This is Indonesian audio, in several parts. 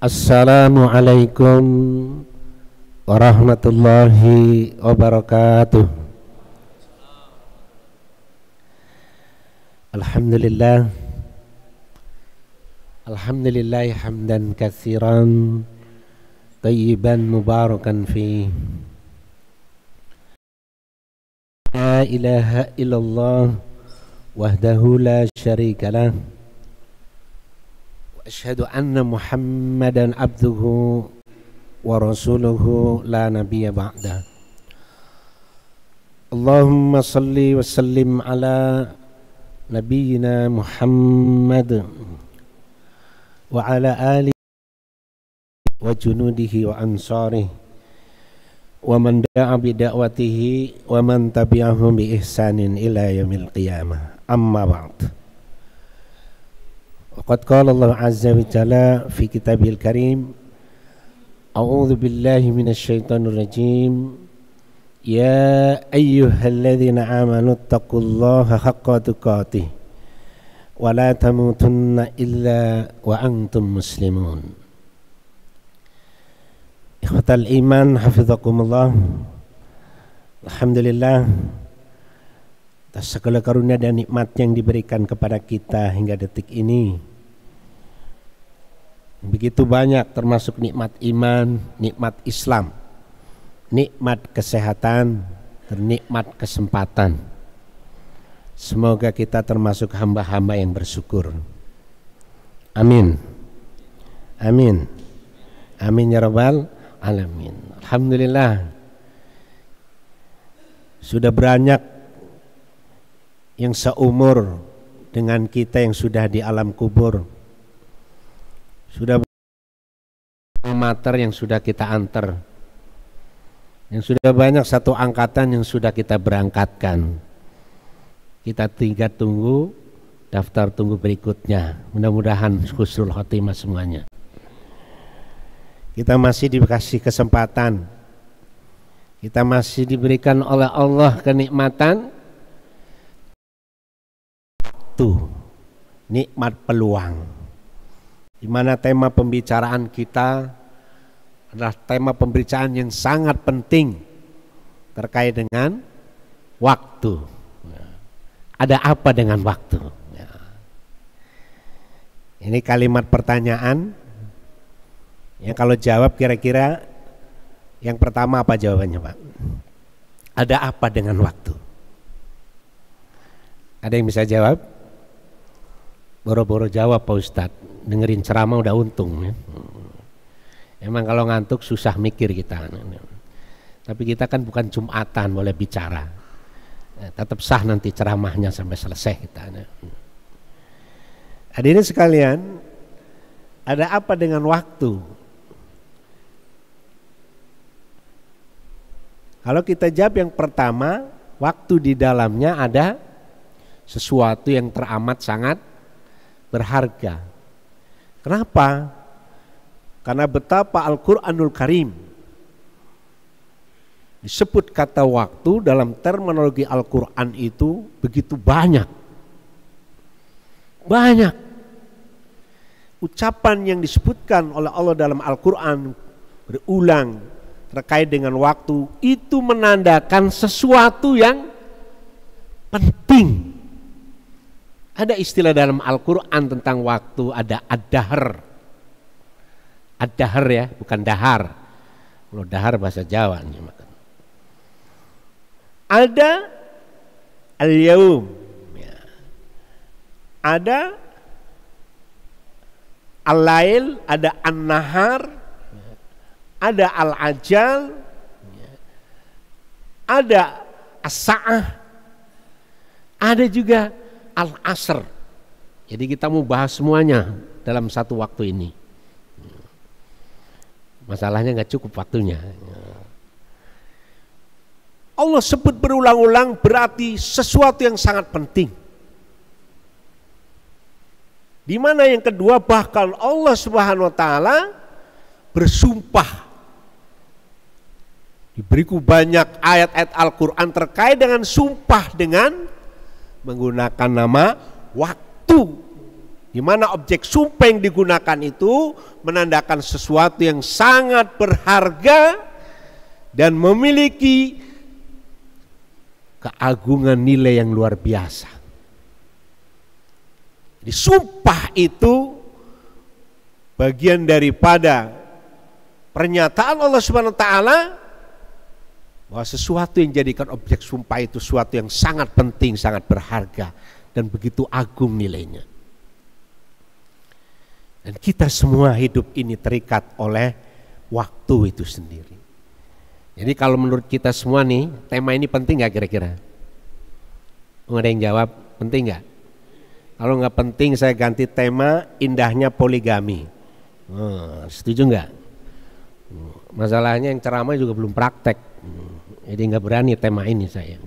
Assalamualaikum warahmatullahi wabarakatuh. Alhamdulillah, alhamdulillah hamdan katsiran tayyiban mubarakan fi. La ilaha illallah wahdahu la syarikalah. Asyhadu anna Muhammadan abduhu wa rasuluhu la nabiyya ba'da. Allahumma salli wa sallim ala nabiyyina Muhammad wa ala alihi wa junudihi wa ansarihi wa man da'a bi da'watihi wa man tabi'ahum bi ihsanin ila yaumil qiyamah. Amma ba'd. Waqad qala Allah azza wa jalla fi kitabil karim, a'udzu billahi minasy syaithanir rajim, ya ayyuhalladzina amanu taqullaha haqqa tuqatih wa la tamutunna illa wa antum muslimun. Ikhwatal iman hafizakumullah. Alhamdulillah atas segala karunia dan nikmat yang diberikan kepada kita hingga detik ini. Begitu banyak, termasuk nikmat iman, nikmat Islam, nikmat kesehatan, dan nikmat kesempatan. Semoga kita termasuk hamba-hamba yang bersyukur. Amin. Amin. Amin ya rabbal alamin. Alhamdulillah, sudah banyak yang seumur dengan kita yang sudah di alam kubur, sudah mater yang sudah kita antar, yang sudah banyak satu angkatan yang sudah kita berangkatkan. Kita tinggal tunggu daftar tunggu berikutnya. Mudah-mudahan husnul khotimah semuanya. Kita masih dikasih kesempatan, kita masih diberikan oleh Allah kenikmatan, nikmat peluang, di mana tema pembicaraan kita adalah tema pembicaraan yang sangat penting terkait dengan waktu. Ada apa dengan waktu? Ini kalimat pertanyaan yang kalau jawab kira-kira yang pertama apa jawabannya, Pak? Ada apa dengan waktu? Ada yang bisa jawab? Boro-boro jawab Pak Ustadz, dengerin ceramah udah untung ya. Emang kalau ngantuk susah mikir kita. Tapi kita kan bukan Jumatan boleh bicara. Tetap sah nanti ceramahnya sampai selesai kita. Hadirin sekalian, ada apa dengan waktu? Kalau kita jawab yang pertama, waktu di dalamnya ada sesuatu yang teramat sangat berharga. Kenapa? Karena betapa Al-Quranul Karim disebut kata waktu dalam terminologi Al-Quran itu begitu banyak. Banyak ucapan yang disebutkan oleh Allah dalam Al-Quran berulang terkait dengan waktu, itu menandakan sesuatu yang penting. Ada istilah dalam Al-Quran tentang waktu, ada ad-dahr. Ad-dahr ya, bukan dahar. Kalau dahar bahasa Jawa. Ada al-yaum, ada al-lail, ada an-nahar, ada al-ajal, ada as-sa'ah, ada juga al-asr. Jadi kita mau bahas semuanya dalam satu waktu ini. Masalahnya nggak cukup waktunya. Allah sebut berulang-ulang berarti sesuatu yang sangat penting. Di mana yang kedua bahkan Allah Subhanahu wa taala bersumpah. Diberiku banyak ayat-ayat Al-Quran terkait dengan sumpah dengan menggunakan nama waktu. di mana objek sumpah yang digunakan itu menandakan sesuatu yang sangat berharga dan memiliki keagungan nilai yang luar biasa. Jadi sumpah itu bagian daripada pernyataan Allah Subhanahu wa taala bahwa sesuatu yang jadikan objek sumpah itu sesuatu yang sangat penting, sangat berharga dan begitu agung nilainya. Dan kita semua hidup ini terikat oleh waktu itu sendiri. Jadi kalau menurut kita semua nih, tema ini penting gak kira-kira? Ada yang jawab, penting gak? Kalau gak penting saya ganti tema indahnya poligami. Setuju gak? Masalahnya yang ceramah juga belum praktek. Jadi gak berani tema ini saya.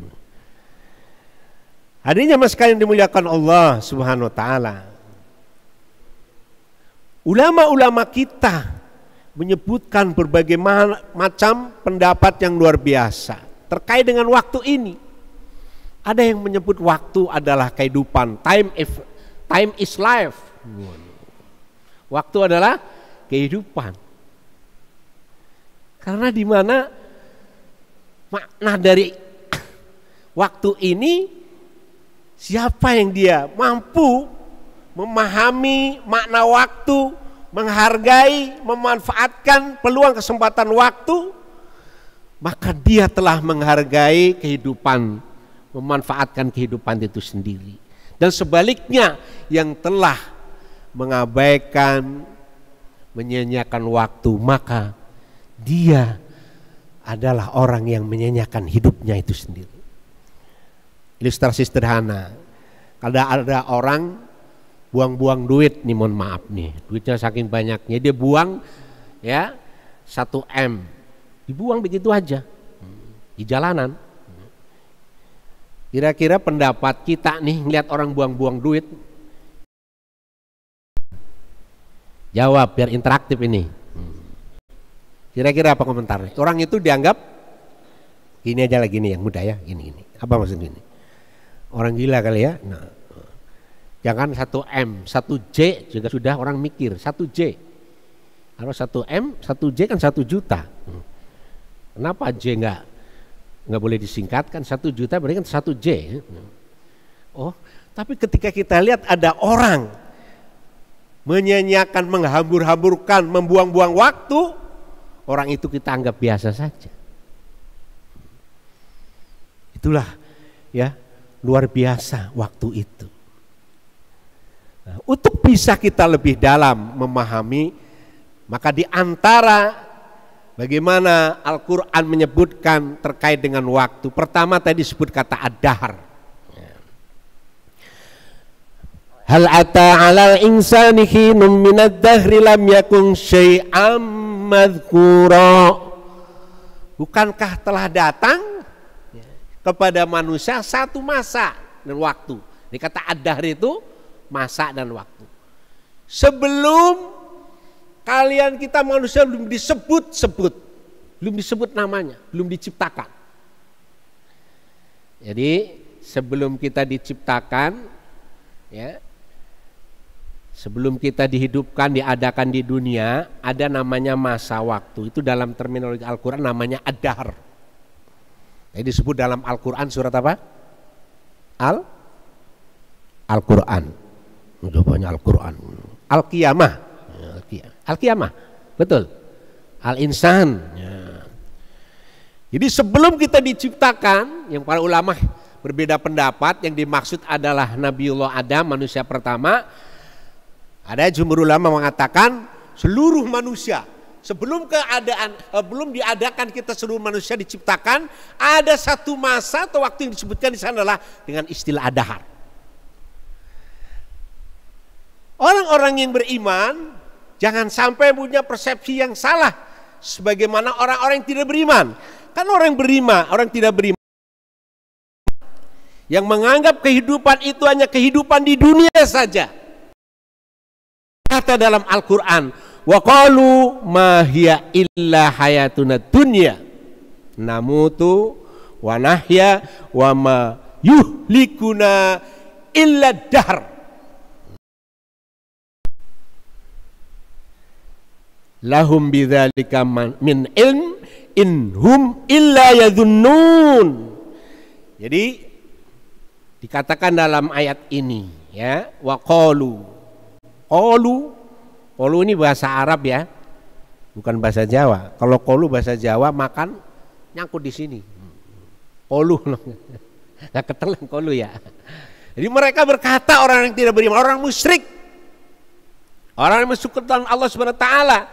Hadirin jamaah sekalian dimuliakan Allah Subhanahu wa taala. Ulama-ulama kita menyebutkan berbagai macam pendapat yang luar biasa terkait dengan waktu ini. Ada yang menyebut waktu adalah kehidupan, time is life. Waktu adalah kehidupan. Karena di mana makna dari waktu ini, siapa yang dia mampu memahami makna waktu, menghargai, memanfaatkan peluang kesempatan waktu, maka dia telah menghargai kehidupan, memanfaatkan kehidupan itu sendiri. Dan sebaliknya, yang telah mengabaikan, menyia-nyiakan waktu, maka dia adalah orang yang menyia-nyiakan hidupnya itu sendiri. Ilustrasi sederhana, ada orang buang-buang duit nih, mohon maaf nih, duitnya saking banyaknya dia buang ya 1 M, dibuang begitu aja di jalanan. Kira-kira pendapat kita nih ngeliat orang buang-buang duit, jawab biar interaktif ini. Kira-kira apa komentarnya? Orang itu dianggap gini aja lah, gini yang mudah ya, gini. Apa maksud ini? Orang gila kali ya. Nah, jangan 1 M, 1 J juga sudah orang mikir 1 J. Kalau 1 M, 1 J kan 1 juta. Kenapa J nggak boleh disingkatkan? 1 juta berarti kan 1 J. Oh, tapi ketika kita lihat ada orang menyia-nyiakan, menghambur-hamburkan, membuang-buang waktu, orang itu kita anggap biasa saja. Itulah ya, luar biasa waktu itu. Nah, untuk bisa kita lebih dalam memahami, maka di antara bagaimana Al-Quran menyebutkan terkait dengan waktu, pertama tadi disebut kata ad-dahr. Hal ata 'alal insani hinum minad dahri lam yakun syai'am madhkura. Bukankah telah datang kepada manusia satu masa dan waktu. Ini kata ad-dahr itu masa dan waktu. Sebelum kalian kita manusia belum disebut-sebut, belum disebut namanya, belum diciptakan. Jadi sebelum kita diciptakan, ya, sebelum kita dihidupkan, diadakan di dunia, ada namanya masa waktu. Itu dalam terminologi Al-Quran namanya ad-dahr. Jadi disebut dalam Al-Quran surat apa? Al-Quran. Udah banyak Al-Quran. Al-Qiyamah. Al-Qiyamah, betul. Al-Insan. Ya. Jadi sebelum kita diciptakan, yang para ulama berbeda pendapat, yang dimaksud adalah Nabiullah Adam, manusia pertama. Ada jumhur ulama mengatakan seluruh manusia sebelum belum diadakan kita seluruh manusia diciptakan, ada satu masa atau waktu yang disebutkan di sana adalah dengan istilah ad-dahr. Orang-orang yang beriman jangan sampai punya persepsi yang salah sebagaimana orang-orang yang tidak beriman. Kan orang tidak beriman yang menganggap kehidupan itu hanya kehidupan di dunia saja. Kata dalam Al-Quran, wa qalu ma hiya illa hayatuna dunya namutu wa nahya wa ma yuhlikuna illa dahr. lahum bidzalika min ilm in hum illa yadhunnun. Jadi dikatakan dalam ayat ini ya, wa qalu ini bahasa Arab ya, bukan bahasa Jawa. Kalau qalu bahasa Jawa makan nyangkut di sini. Qalu enggak ketelan qalu ya. Jadi mereka berkata, orang yang tidak beriman, orang musyrik, orang yang mensekutukan Allah Subhanahu wa taala,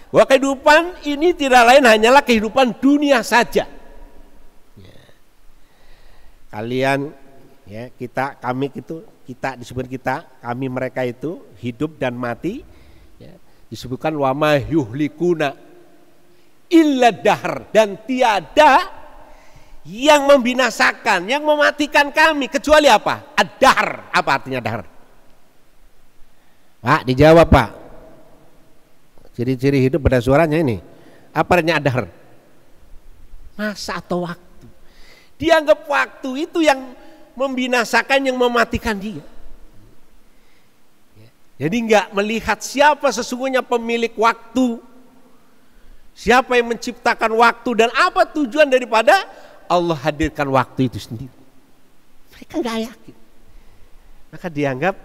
bahwa kehidupan ini tidak lain hanyalah kehidupan dunia saja. Kalian ya, disebut kita, kami mereka itu hidup dan mati ya, disebutkan wama yuhlikuna illa dahr, dan tiada yang membinasakan, yang mematikan kami kecuali apa? Ad-dahr. Apa artinya dahr? Pak, dijawab Pak. Ciri-ciri hidup pada suaranya ini. Apa artinya ad-dahr? Masa atau waktu. Dianggap waktu itu yang membinasakan, yang mematikan dia. Jadi enggak melihat siapa sesungguhnya pemilik waktu, siapa yang menciptakan waktu, dan apa tujuan daripada Allah hadirkan waktu itu sendiri. Mereka enggak yakin. Maka dianggap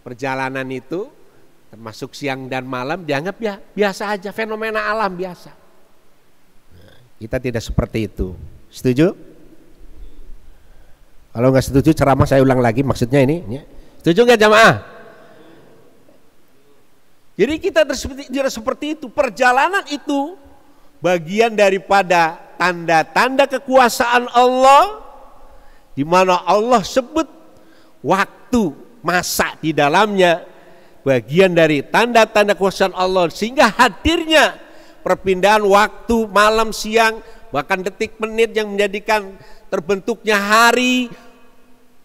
perjalanan itu termasuk siang dan malam dianggap ya biasa aja, fenomena alam biasa. Nah, kita tidak seperti itu. Setuju? Kalau nggak setuju ceramah saya ulang lagi, maksudnya ini ya. Setuju nggak jamaah? Jadi kita tidak seperti itu. Perjalanan itu bagian daripada tanda-tanda kekuasaan Allah, di mana Allah sebut waktu, masa di dalamnya bagian dari tanda-tanda kekuasaan Allah, sehingga hadirnya perpindahan waktu malam siang, bahkan detik menit yang menjadikan terbentuknya hari,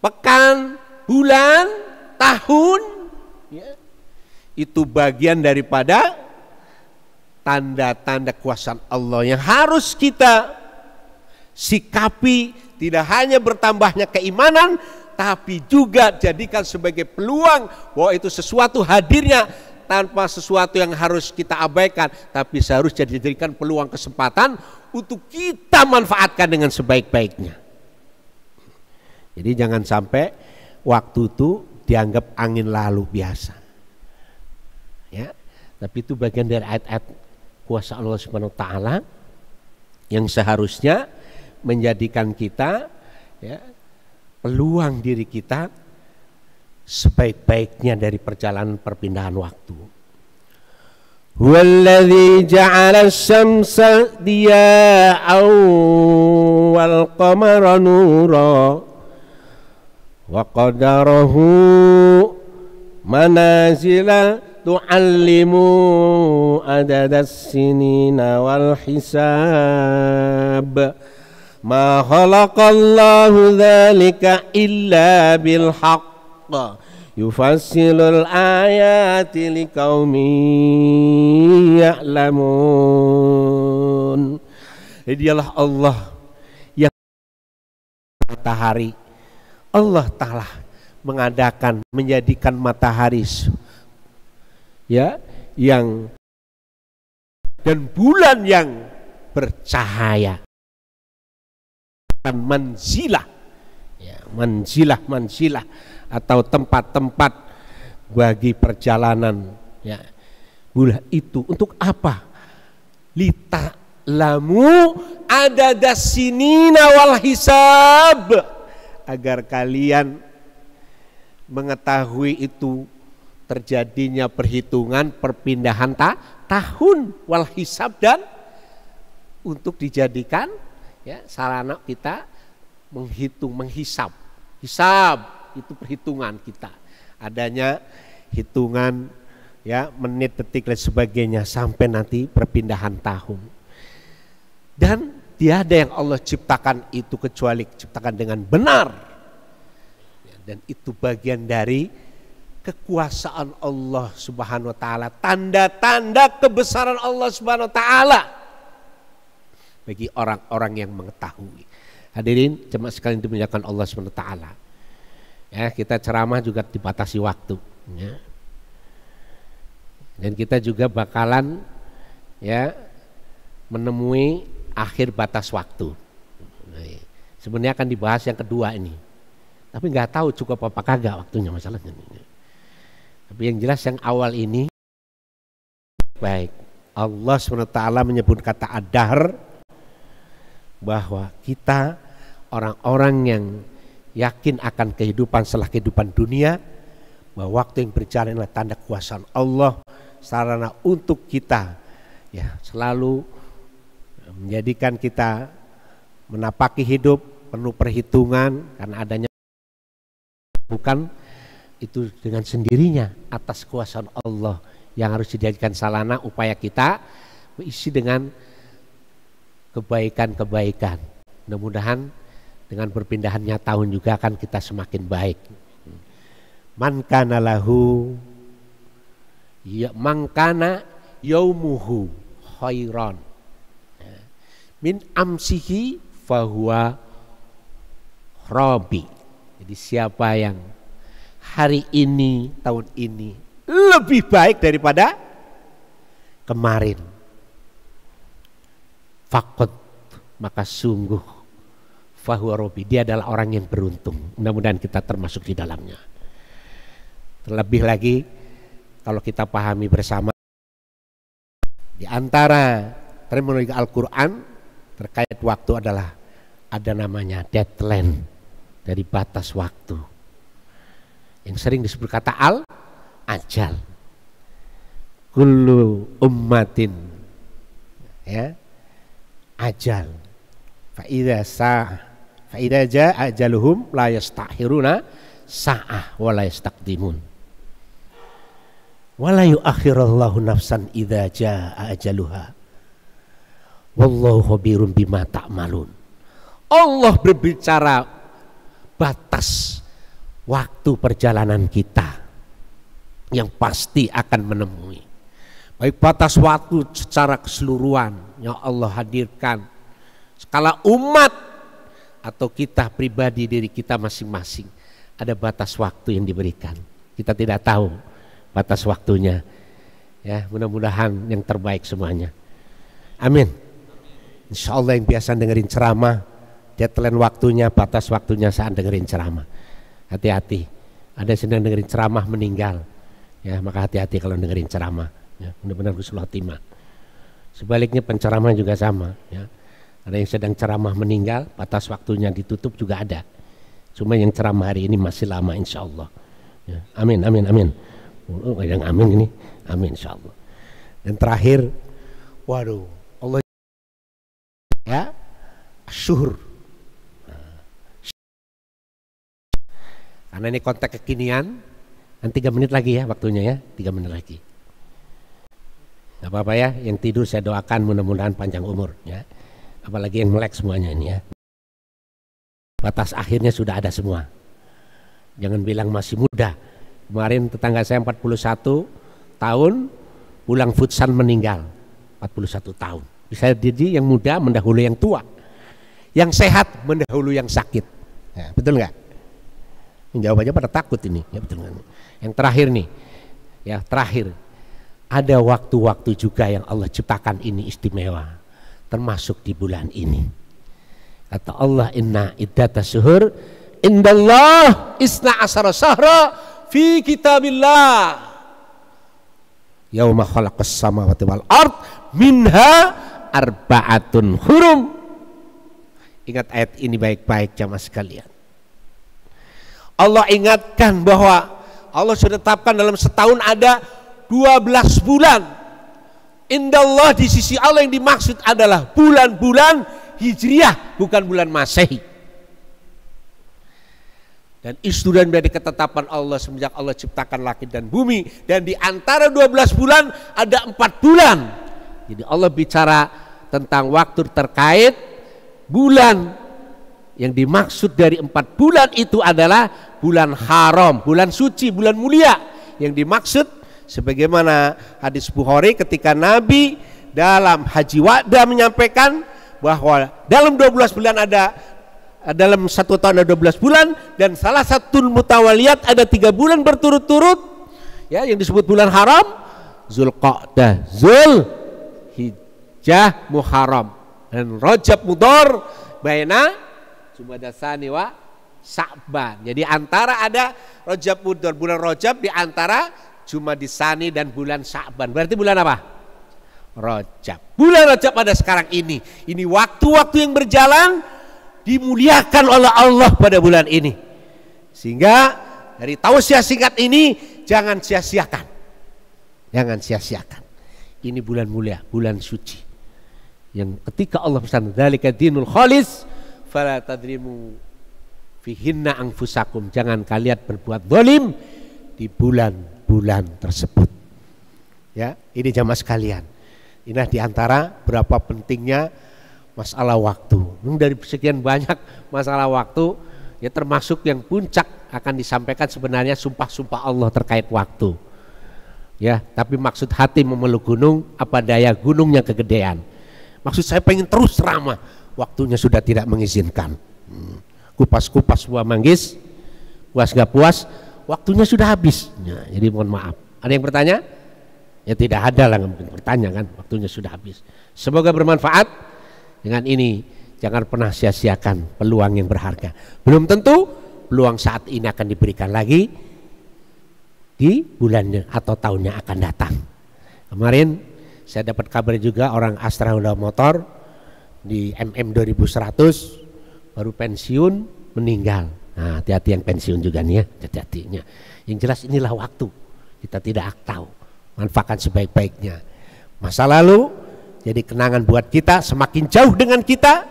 pekan, bulan, tahun ya. Itu bagian daripada tanda-tanda kekuasaan Allah yang harus kita sikapi, tidak hanya bertambahnya keimanan, tapi juga jadikan sebagai peluang bahwa itu sesuatu hadirnya tanpa sesuatu yang harus kita abaikan, tapi seharusnya dijadikan peluang, kesempatan untuk kita manfaatkan dengan sebaik-baiknya. Jadi jangan sampai waktu itu dianggap angin lalu biasa. Ya, tapi itu bagian dari ayat-ayat kuasa Allah Subhanahu wa taala yang seharusnya menjadikan kita ya, peluang diri kita sebaik-baiknya dari perjalanan perpindahan waktu. Huwallazi ja'ala asy-syamsa diya'an wal qamara nura wa qadarahu manazila tu'allimu adadas sinina wal hisab ma khalaqallahu dzalika illa bil haqq yufassilul ayati liqaumin ya'lamun. Dialah Allah yang matahari, Allah Ta'ala mengadakan, menjadikan matahari ya yang dan bulan yang bercahaya, dan manzilah ya, manzilah atau tempat-tempat bagi perjalanan ya. Bulan itu untuk apa? Lita lamu adadas sinina wal hisab, agar kalian mengetahui itu terjadinya perhitungan perpindahan tahun wal hisab, dan untuk dijadikan ya sarana kita menghitung, menghisab. Hisab itu perhitungan kita, adanya hitungan ya menit, detik dan sebagainya sampai nanti perpindahan tahun. Dan tiada yang Allah ciptakan itu kecuali ciptakan dengan benar ya, dan itu bagian dari kekuasaan Allah Subhanahu wa taala, tanda-tanda kebesaran Allah Subhanahu wa taala bagi orang-orang yang mengetahui. Hadirin jemaah sekalian dimuliakan Allah Subhanahu wa taala. Ya, kita ceramah juga dibatasi waktu ya. Dan kita juga bakalan ya menemui akhir batas waktu. Sebenarnya akan dibahas yang kedua ini, tapi nggak tahu cukup apa kagak waktunya masalahnya. Tapi yang jelas yang awal ini baik. Allah SWT menyebut kata ad-dahr, bahwa kita orang-orang yang yakin akan kehidupan setelah kehidupan dunia, bahwa waktu yang berjalan adalah tanda kekuasaan Allah, sarana untuk kita ya selalu menjadikan kita menapaki hidup penuh perhitungan, karena adanya bukan itu dengan sendirinya atas kekuasaan Allah yang harus dijadikan sarana upaya kita berisi dengan kebaikan-kebaikan. Mudah-mudahan dengan berpindahannya tahun juga akan kita semakin baik. Man kana lahu ya man kana yaumuhu khairan min amsihi fahuwa rabi. Jadi siapa yang hari ini, tahun ini lebih baik daripada kemarin, faqad, maka sungguh fahuwa rabi, dia adalah orang yang beruntung. Mudah-mudahan kita termasuk di dalamnya. Terlebih lagi kalau kita pahami bersama di antara terminologi Al-Quran terkait waktu adalah ada namanya deadline, dari batas waktu yang sering disebut kata ajal. Kullu ummatin ya ajal, fa idza jaa ajaluhum la yastakhiruna sa'ah wa la yastaqdimun wa la yuakhirullahu nafsan idza jaa ajaluha wallahu khabirum bima ta'malun. Allah berbicara batas waktu perjalanan kita yang pasti akan menemui, baik batas waktu secara keseluruhan yang Allah hadirkan skala umat atau kita pribadi, diri kita masing-masing, ada batas waktu yang diberikan. Kita tidak tahu batas waktunya ya, mudah-mudahan yang terbaik semuanya, amin. Insya Allah yang biasa dengerin ceramah, deadline waktunya, batas waktunya saat dengerin ceramah, hati-hati. Ada yang sedang dengerin ceramah meninggal ya, maka hati-hati kalau dengerin ceramah ya, benar-benar husnul khotimah. Sebaliknya penceramah juga sama ya, ada yang sedang ceramah meninggal, batas waktunya ditutup juga ada. Cuma yang ceramah hari ini masih lama insya Allah ya. Amin amin amin. Yang amin ini amin insya Allah. Dan terakhir, waduh, Allah ya syuhur, karena ini konteks kekinian. Dan 3 menit lagi ya waktunya ya, 3 menit lagi. Gak apa-apa ya, yang tidur saya doakan mudah-mudahan panjang umur ya. Apalagi yang melek semuanya ini ya. Batas akhirnya sudah ada semua. Jangan bilang masih muda. Kemarin tetangga saya 41 tahun pulang futsal meninggal. 41 tahun. Bisa jadi yang muda mendahului yang tua, yang sehat mendahului yang sakit ya, betul nggak? Jawabannya pada takut ini ya, betul nggak? Yang terakhir nih ya, terakhir ada waktu-waktu juga yang Allah ciptakan ini istimewa, termasuk di bulan ini. Kata Allah, inna iddatas syuhur indallah isna asyara syahra fi kitabillah yauma khalaqas samawati wal ard minha arba'atun hurum. Ingat ayat ini baik-baik jamaah sekalian. Allah ingatkan bahwa Allah sudah tetapkan dalam setahun ada 12 bulan. Indallah, di sisi Allah yang dimaksud adalah bulan-bulan Hijriah, bukan bulan Masehi. Dan itu dan dari ketetapan Allah semenjak Allah ciptakan langit dan bumi. Dan di antara 12 bulan ada 4 bulan. Jadi Allah bicara tentang waktu terkait bulan. Yang dimaksud dari 4 bulan itu adalah bulan haram, bulan suci, bulan mulia. Yang dimaksud sebagaimana hadis Bukhari ketika Nabi dalam haji wada menyampaikan bahwa dalam 12 bulan ada, dalam 1 tahun ada 12 bulan, dan salah satu mutawaliyat ada 3 bulan berturut-turut ya, yang disebut bulan haram, Zulqa'dah, Zulhijjah, Dzulhijjah, Muharram, dan Rajab Mudhar baina Jumadasani wa Sa'ban. Jadi antara ada Rajab Mudhar, bulan Rajab di antara Jumadisani dan bulan Sa'ban. Berarti bulan apa? Rajab. Bulan Rajab pada sekarang ini. Ini waktu-waktu yang berjalan dimuliakan oleh Allah pada bulan ini. Sehingga dari tausiah singkat ini jangan sia-siakan. Jangan sia-siakan. Ini bulan mulia, bulan suci. Yang ketika Allah pesan, dzalika dinul khalis fala tadrimu fihinna anfusakum. Jangan kalian berbuat zalim di bulan-bulan tersebut. Ya, ini jamaah sekalian. Ini diantara berapa pentingnya masalah waktu. Dari sekian banyak masalah waktu, ya termasuk yang puncak akan disampaikan sebenarnya sumpah-sumpah Allah terkait waktu. Ya, tapi maksud hati memeluk gunung, apa daya gunungnya kegedean. Maksud saya pengen terus ramah, waktunya sudah tidak mengizinkan. Kupas-kupas buah manggis, puas gak puas, waktunya sudah habis. Ya, jadi mohon maaf. Ada yang bertanya? Ya tidak ada lah, nggak mungkin bertanya kan, waktunya sudah habis. Semoga bermanfaat. Dengan ini jangan pernah sia-siakan peluang yang berharga. Belum tentu peluang saat ini akan diberikan lagi di bulannya atau tahunnya akan datang. Kemarin saya dapat kabar juga orang Astra Honda Motor di MM 2100 baru pensiun meninggal. Nah, hati-hati yang pensiun juga nih ya, hati-hatinya. Yang jelas inilah waktu, kita tidak tahu. Manfaatkan sebaik-baiknya. Masa lalu jadi kenangan buat kita, semakin jauh dengan kita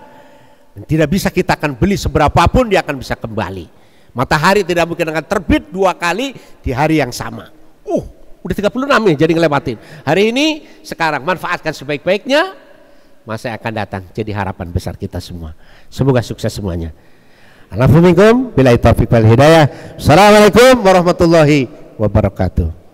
dan tidak bisa kita akan beli seberapapun, dia akan bisa kembali. Matahari tidak mungkin akan terbit 2 kali di hari yang sama. Udah 36 nih jadi ngelewatin. Hari ini sekarang manfaatkan sebaik-baiknya, masa yang akan datang jadi harapan besar kita semua. Semoga sukses semuanya. Alhamdulillah, billahi taufiq wal hidayah. Assalamualaikum warahmatullahi wabarakatuh.